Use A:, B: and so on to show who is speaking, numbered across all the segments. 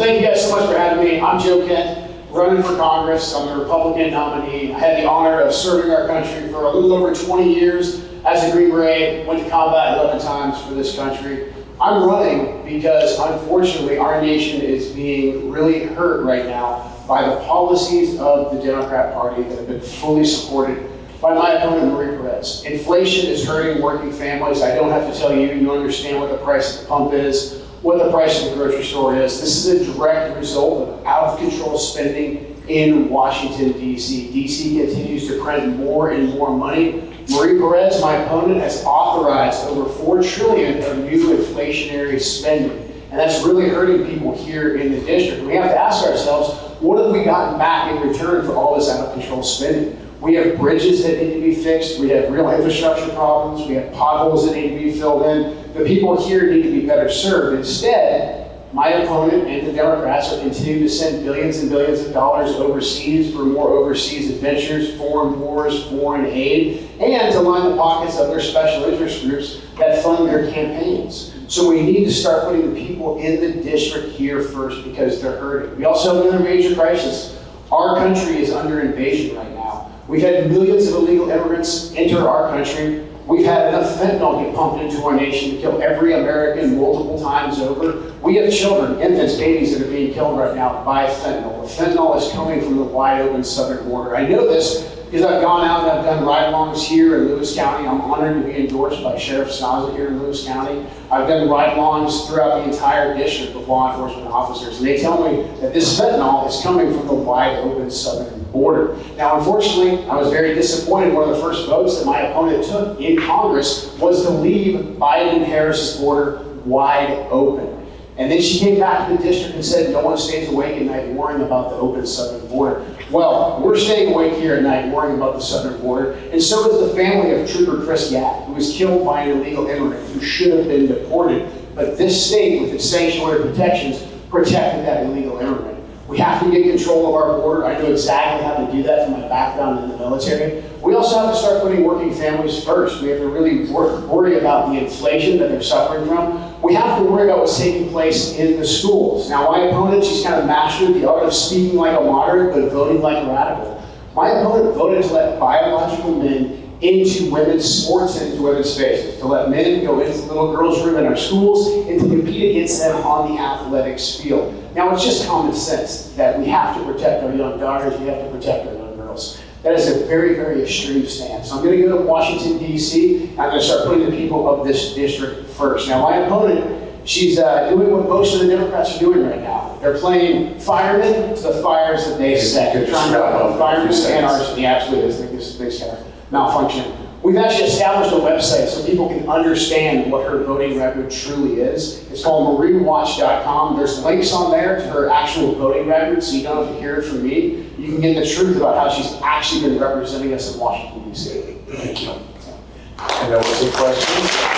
A: thank you guys so much for having me. I'm Joe Kent, running for Congress. I'm the Republican nominee. I had the honor of serving our country for a little over 20 years as a Green Beret, went to combat 11 times for this country. I'm running because, unfortunately, our nation is being really hurt right now by the policies of the Democrat Party that have been fully supported by my opponent, Marie Perez. Inflation is hurting working families. I don't have to tell you, you understand what the price of the pump is, what the price of the grocery store is. This is a direct result of out-of-control spending in Washington, D.C. D.C. continues to print more and more money. Marie Perez, my opponent, has authorized over $4 trillion of new inflationary spending. And that's really hurting people here in the district. We have to ask ourselves, what have we gotten back in return for all this out-of-control spending? We have bridges that need to be fixed. We have real infrastructure problems. We have potholes that need to be filled in. The people here need to be better served. Instead, my opponent and the Democrats are continuing to send billions and billions of dollars overseas for more overseas adventures, foreign wars, foreign aid, and to line the pockets of their special interest groups that fund their campaigns. So we need to start putting the people in the district here first because they're hurting. We also have another major crisis. Our country is under invasion right now. We've had millions of illegal immigrants enter our country. We've had enough fentanyl get pumped into our nation to kill every American multiple times over. We have children, infants, babies that are being killed right now by fentanyl. The fentanyl is coming from the wide open southern border. I know this because I've gone out and I've done ride-alongs here in Lewis County. I'm honored to be endorsed by Sheriff Snaza here in Lewis County. I've done ride-alongs throughout the entire district with law enforcement officers, and they tell me that this fentanyl is coming from the wide open southern border. Now, unfortunately, I was very disappointed. One of the first votes that my opponent took in Congress was to leave Biden-Harris's border wide open. And then she came back to the district and said, no one stays awake at night worrying about the open southern border. Well, we're staying awake here at night worrying about the southern border, and so is the family of Trooper Chris Gatt, who was killed by an illegal immigrant who should have been deported. But this state, with its sanctuary protections, protected that illegal immigrant. We have to get control of our border. I know exactly how to do that from my background in the military. We also have to start putting working families first. We have to really worry about the inflation that they're suffering from. We have to worry about what's taking place in the schools. Now, my opponent, she's kind of mastered the art of speaking like a moderate, but voting like a radical. My opponent voted to let biological men into women's sports and into women's spaces, to let men go into the little girls' room in our schools and to compete against them on the athletics field. Now, it's just common sense that we have to protect our young daughters, we have to protect our young girls. That is a very, very extreme stance. So I'm going to go to Washington, D.C., and I'm going to start putting the people of this district first. Now, my opponent, she's doing what most of the Democrats are doing right now. They're playing firemen to the fires that they set. They're trying to put firemen and arson. Yeah, absolutely. I think this kind of malfunction. We've actually established a website so people can understand what her voting record truly is. It's called mariewatch.com. There's links on there to her actual voting record, so you don't have to hear it from me. You can get the truth about how she's actually been representing us in Washington, D.C.
B: Thank you. And there was a question.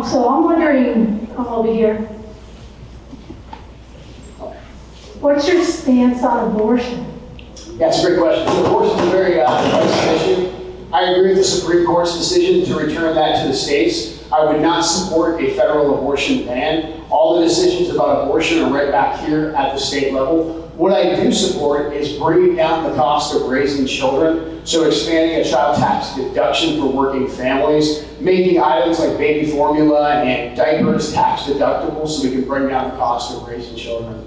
C: So I'm wondering, I'm over here, what's your stance on abortion?
A: Yeah, it's a great question. Abortion is a very divisive issue. I agree with the Supreme Court's decision to return that to the states. I would not support a federal abortion ban. All the decisions about abortion are right back here at the state level. What I do support is bringing down the cost of raising children, so expanding a child tax deduction for working families, making items like baby formula and diapers tax deductible so we can bring down the cost of raising children.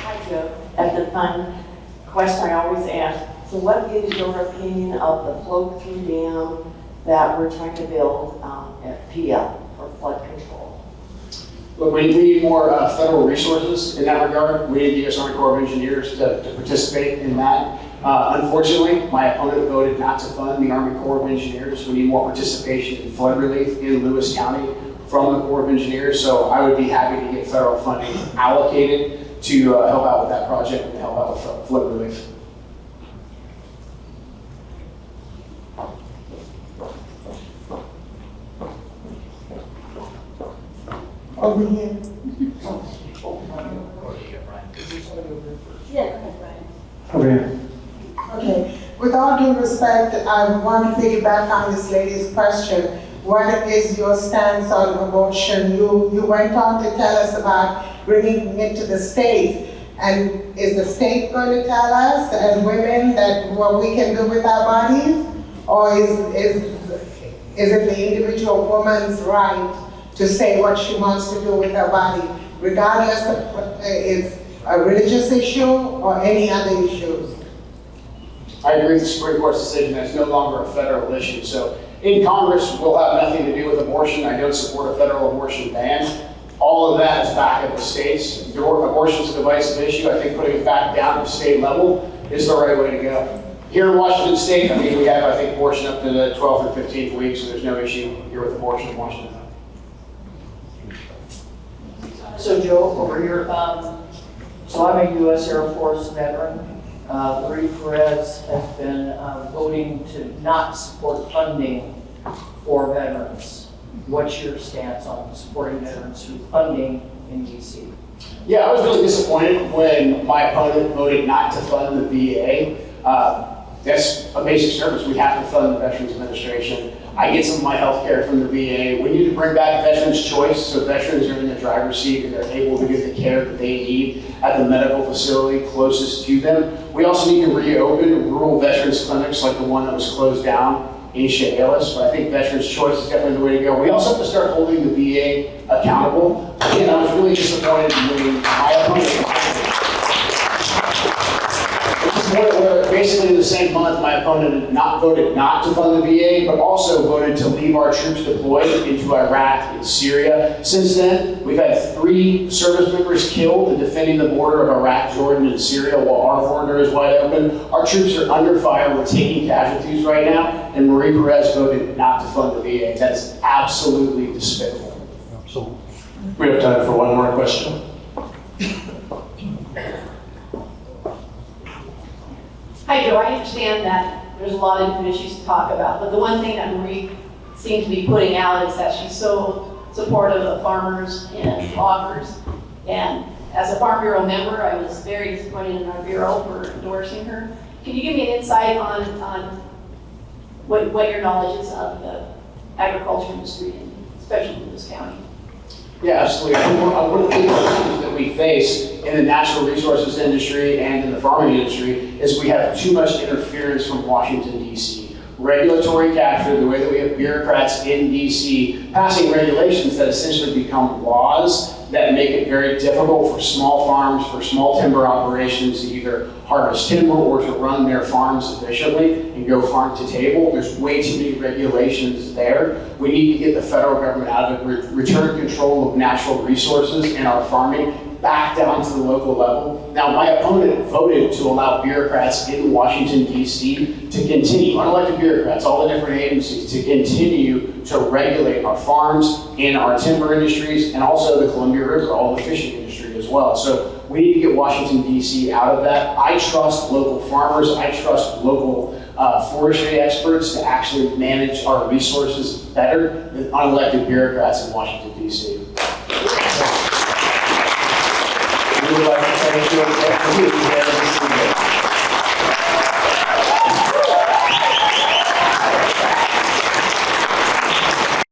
D: Hi, Joe. That's a fun question I always ask. So what is your opinion of the flow-through dam that we're trying to build at PL for flood control?
A: Look, we need more federal resources in that regard. We need the U.S. Army Corps of Engineers to participate in that. Unfortunately, my opponent voted not to fund the Army Corps of Engineers. We need more participation in flood relief in Lewis County from the Corps of Engineers. So I would be happy to get federal funding allocated to help out with that project and help out with flood relief.
E: Over here.
B: Okay.
E: Okay. With all due respect, I want to piggyback on this lady's question. What is your stance on abortion? You went on to tell us about bringing it to the state. And is the state going to tell us as women that what we can do with our bodies? Or is it the individual woman's right to say what she wants to do with her body, regardless of what it's a religious issue or any other issues?
A: I agree with the Supreme Court's decision that it's no longer a federal issue. So in Congress, we'll have nothing to do with abortion. I don't support a federal abortion ban. All of that is back at the states. Abortion is a divisive issue. I think putting it back down at the state level is the right way to go. Here in Washington State, I mean, we have, I think, abortion up to the 12th or 15th week, so there's no issue here with abortion in Washington.
F: So Joe, over here, so I'm a U.S. Air Force veteran. Marie Perez has been voting to not support funding for veterans. What's your stance on supporting veterans through funding in D.C.?
A: Yeah, I was really disappointed when my opponent voted not to fund the VA. That's a basic service. We have to fund the Veterans Administration. I get some of my health care from the VA. We need to bring back veterans' choice so veterans are in the driver's seat and they're able to get the care that they need at the medical facility closest to them. We also need to reopen rural veterans clinics like the one that was closed down in Chehalis, but I think veterans' choice is definitely the way to go. We also have to start holding the VA accountable. And I was really disappointed when my opponent, where basically in the same month, my opponent voted not to fund the VA, but also voted to leave our troops deployed into Iraq and Syria. Since then, we've had 3 service members killed in defending the border of Iraq, Jordan, and Syria while our border is wide open. Our troops are under fire. We're taking casualties right now, and Marie Perez voted not to fund the VA. That is absolutely despicable.
B: So we have time for one more question.
G: Hi, Joe. I understand that there's a lot of different issues to talk about, but the one thing that Marie seems to be putting out is that she's so supportive of farmers and loggers. And as a Farm Bureau member, I was very disappointed in our Bureau for endorsing her. Can you give me an insight on what your knowledge is of the agriculture industry, especially in this county?
A: Yeah, absolutely. I think one of the big issues that we face in the natural resources industry and in the farming industry is we have too much interference from Washington, D.C. Regulatory capture, the way that we have bureaucrats in D.C. passing regulations that essentially become laws that make it very difficult for small farms, for small timber operations to either harvest timber or to run their farms efficiently and go farm to table. There's way too many regulations there. We need to get the federal government out of it, return control of natural resources and our farming back down to the local level. Now, my opponent voted to allow bureaucrats in Washington, D.C. to continue, unelected bureaucrats, all the different agencies, to continue to regulate our farms and our timber industries and also the Columbia River, all the fishing industry as well. So we need to get Washington, D.C. out of that. I trust local farmers. I trust local forestry experts to actually manage our resources better than unelected bureaucrats in Washington, D.C.
B: We would like to thank you.